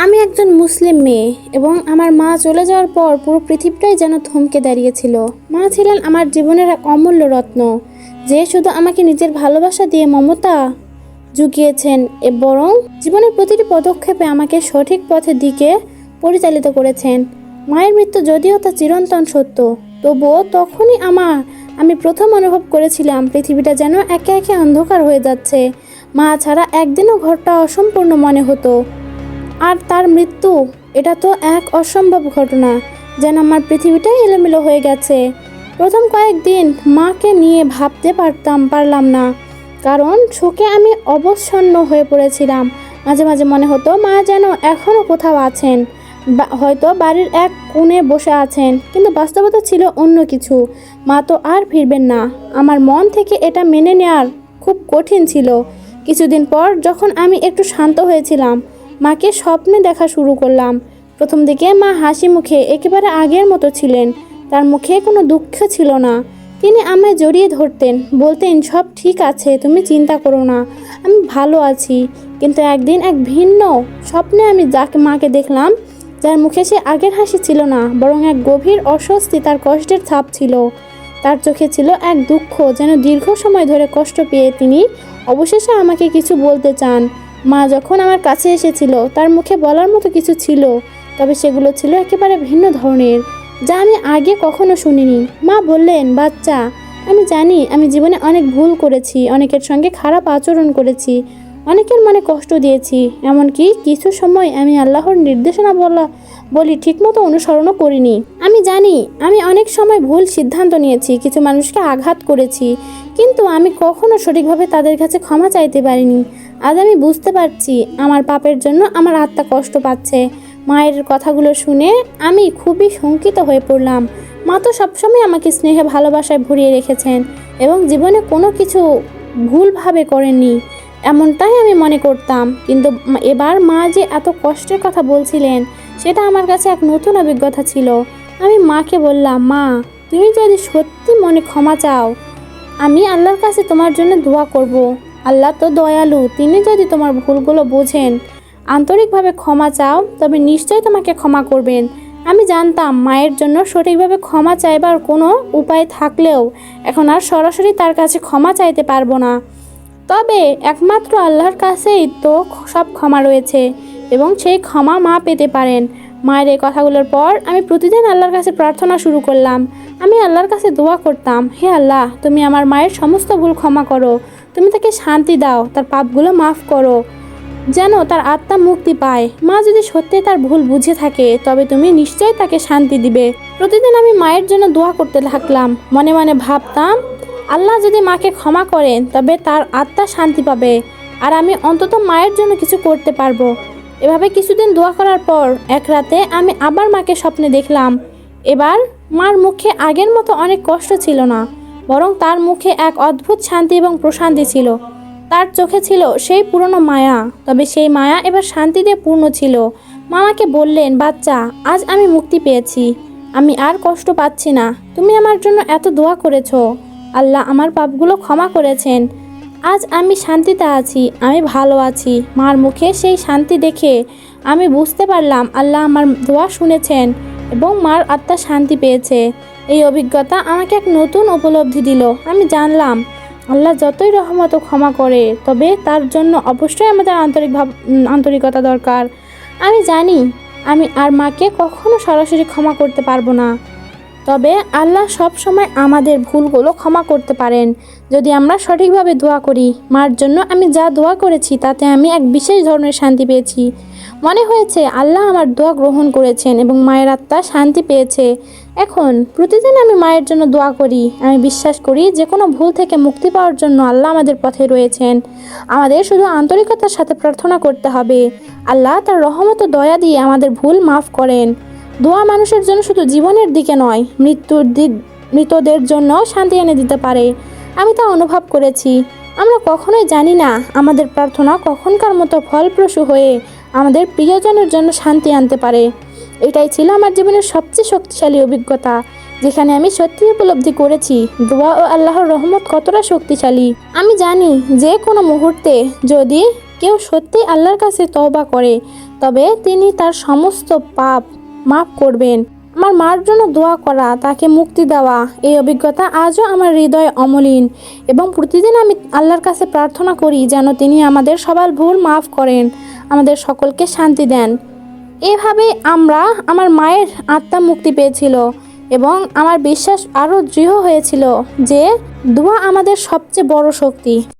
আমি একজন মুসলিম মেয়ে এবং আমার মা চলে যাওয়ার পর পুরো পৃথিবীটাই যেন থমকে দাঁড়িয়েছিল। মা ছিলেন আমার জীবনের এক অমূল্য রত্ন, যে শুধু আমাকে নিজের ভালোবাসা দিয়ে মমতা জুগিয়েছেন বরং জীবনের প্রতিটি পদক্ষেপে আমাকে সঠিক পথের দিকে পরিচালিত করেছেন। মায়ের মৃত্যু যদিও তা চিরন্তন সত্য, তবুও তখনই আমি প্রথম অনুভব করেছিলাম পৃথিবীটা যেন একে একে অন্ধকার হয়ে যাচ্ছে। মা ছাড়া একদিনও ঘরটা অসম্পূর্ণ মনে হতো। আর তার মৃত্যু, এটা তো এক অসম্ভব ঘটনা, যেন আমার পৃথিবীটাই এলোমেলো হয়ে গেছে। প্রথম কয়েকদিন মাকে নিয়ে ভাবতে পারলাম না, কারণ শোকে আমি অবসন্ন হয়ে পড়েছিলাম। মাঝে মাঝে মনে হতো মা যেন এখনও কোথাও আছেন, হয়তো বাড়ির এক কোণে বসে আছেন, কিন্তু বাস্তবতা ছিল অন্য কিছু। মা তো আর ফিরবেন না। আমার মন থেকে এটা মেনে নেওয়ার খুব কঠিন ছিল। কিছুদিন পর যখন আমি একটু শান্ত হয়েছিলাম, মাকে স্বপ্নে দেখা শুরু করলাম। প্রথম দিকে মা হাসি মুখে একেবারে আগের মতো ছিলেন। তার মুখে কোনো দুঃখ ছিল না। তিনি আমায় জড়িয়ে ধরতেন, বলতেন সব ঠিক আছে, তুমি চিন্তা করো না, আমি ভালো আছি। কিন্তু একদিন এক ভিন্ন স্বপ্নে আমি মাকে দেখলাম, যার মুখে সে আগের হাসি ছিল না, বরং এক গভীর অস্বস্তি, তার কষ্টের ছাপ ছিল। তার চোখে ছিল এক দুঃখ, যেন দীর্ঘ সময় ধরে কষ্ট পেয়ে তিনি অবশেষে আমাকে কিছু বলতে চান। মা যখন আমার কাছে এসেছিল, তার মুখে বলার মতো কিছু ছিল, তবে সেগুলো ছিল একেবারে ভিন্ন ধরনের, যা আমি আগে কখনো শুনিনি। মা বললেন, বাচ্চা, আমি জানি আমি জীবনে অনেক ভুল করেছি, অনেকের সঙ্গে খারাপ আচরণ করেছি, অনেকের মনে কষ্ট দিয়েছি, এমনকি কিছু সময় আমি আল্লাহর নির্দেশনা বলি ঠিকমতো অনুসরণও করিনি। আমি জানি আমি অনেক সময় ভুল সিদ্ধান্ত নিয়েছি, কিছু মানুষকে আঘাত করেছি, কিন্তু আমি কখনো সঠিকভাবে তাদের কাছে ক্ষমা চাইতে পারিনি। আজ আমি বুঝতে পারছি আমার পাপের জন্য আমার আত্মা কষ্ট পাচ্ছে। মায়ের কথাগুলো শুনে আমি খুবই শঙ্কিত হয়ে পড়লাম। মা তো সবসময় আমাকে স্নেহে ভালোবাসায় ভরিয়ে রেখেছেন এবং জীবনে কোনো কিছু ভুলভাবে করেননি, এমনটাই আমি মনে করতাম। কিন্তু এবার মা যে এত কষ্টের কথা বলছিলেন, সেটা আমার কাছে এক নতুন অভিজ্ঞতা ছিল। আমি মাকে বললাম, মা, তুমি যদি সত্যি মনে ক্ষমা চাও, আমি আল্লাহর কাছে তোমার জন্য দোয়া করব। আল্লাহ তো দয়ালু, তিনি যদি তোমার ভুলগুলো বোঝেন, আন্তরিকভাবে ক্ষমা চাও, তবে নিশ্চয়ই তোমাকে ক্ষমা করবেন। আমি জানতাম মায়ের জন্য সঠিকভাবে ক্ষমা চাইবার কোনো উপায় থাকলেও এখন আর সরাসরি তার কাছে ক্ষমা চাইতে পারবো না। তবে একমাত্র আল্লাহর কাছেই তো সব ক্ষমা রয়েছে এবং সেই ক্ষমা মা পেতে পারেন। মায়ের এই কথাগুলোর পর আমি প্রতিদিন আল্লাহর কাছে প্রার্থনা শুরু করলাম। আমি আল্লাহর কাছে দোয়া করতাম, হে আল্লাহ, তুমি আমার মায়ের সমস্ত ভুল ক্ষমা করো, তুমি তাকে শান্তি দাও, তার পাপগুলো মাফ করো, যেন তার আত্মা মুক্তি পায়। মা যদি সত্যি তার ভুল বুঝে থাকে, তবে তুমি নিশ্চয়ই তাকে শান্তি দিবে। প্রতিদিন আমি মায়ের জন্য দোয়া করতে থাকলাম। মনে মনে ভাবতাম, আল্লাহ যদি মাকে ক্ষমা করেন, তবে তার আত্মা শান্তি পাবে, আর আমি অন্তত মায়ের জন্য কিছু করতে পারবো। এভাবে কিছুদিন দোয়া করার পর এক রাতে আমি আবার মাকে স্বপ্নে দেখলাম। এবার মার মুখে আগের মতো অনেক কষ্ট ছিল না, বরং তার মুখে এক অদ্ভুত শান্তি এবং প্রশান্তি ছিল। তার চোখে ছিল সেই পুরনো মায়া, তবে সেই মায়া এবার শান্তি দিয়ে পূর্ণ ছিল। মামাকে বললেন, বাচ্চা, আজ আমি মুক্তি পেয়েছি, আমি আর কষ্ট পাচ্ছি না। তুমি আমার জন্য এত দোয়া করেছো, আল্লাহ আমার পাপগুলো ক্ষমা করেছেন। আজ আমি শান্তিতে আছি, আমি ভালো আছি। মার মুখে সেই শান্তি দেখে আমি বুঝতে পারলাম আল্লাহ আমার দোয়া শুনেছেন এবং মার আত্মা শান্তি পেয়েছে। এই অভিজ্ঞতা আমাকে এক নতুন উপলব্ধি দিল। আমি জানলাম আল্লাহ যতই রহমত ও ক্ষমা করে, তবে তার জন্য অবশ্যই আমাদের আন্তরিকতা দরকার। আমি জানি আমি আর মাকে কখনো সরাসরি ক্ষমা করতে পারবো না, তবে আল্লাহ সব সময় আমাদের ভুলগুলো ক্ষমা করতে পারেন, যদি আমরা সঠিকভাবে দোয়া করি। মার জন্য আমি যা দোয়া করেছি, তাতে আমি এক বিশেষ ধরনের শান্তি পেয়েছি। মনে হয়েছে আল্লাহ আমার দোয়া গ্রহণ করেছেন এবং মায়ের আত্মা শান্তি পেয়েছে। এখন প্রতিদিন আমি মায়ের জন্য দোয়া করি। আমি বিশ্বাস করি যে কোনো ভুল থেকে মুক্তি পাওয়ার জন্য আল্লাহ আমাদের পথে রয়েছেন। আমাদের শুধু আন্তরিকতার সাথে প্রার্থনা করতে হবে। আল্লাহ তার রহমত ও দয়া দিয়ে আমাদের ভুল মাফ করেন। দোয়া মানুষের জন্য শুধু জীবনের দিকে নয়, মৃতদের জন্য শান্তি এনে দিতে পারে। আমি তা অনুভব করেছি। আমরা কখনোই জানি না আমাদের প্রার্থনা কখনকার মতো ফলপ্রসূ হয়ে আমাদের প্রিয়জনের জন্য শান্তি আনতে পারে। এটাই ছিল আমার জীবনের সবচেয়ে শক্তিশালী অভিজ্ঞতা, যেখানে আমি সত্যি উপলব্ধি করেছি দোয়া ও আল্লাহর রহমত কতটা শক্তিশালী। আমি জানি যে কোনো মুহূর্তে যদি কেউ সত্যি আল্লাহর কাছে তওবা করে, তবে তিনি তার সমস্ত পাপ মাফ করবেন। আমার মার জন্য দোয়া করা, তাকে মুক্তি দেওয়া, এই অভিজ্ঞতা আজও আমার হৃদয়ে অমলিন এবং প্রতিদিন আমি আল্লাহর কাছে প্রার্থনা করি যেন তিনি আমাদের সবার ভুল মাফ করেন, আমাদের সকলকে শান্তি দেন। এভাবে আমার মায়ের আত্মা মুক্তি পেয়েছিল এবং আমার বিশ্বাস আরও দৃঢ় হয়েছিল যে দোয়া আমাদের সবচেয়ে বড় শক্তি।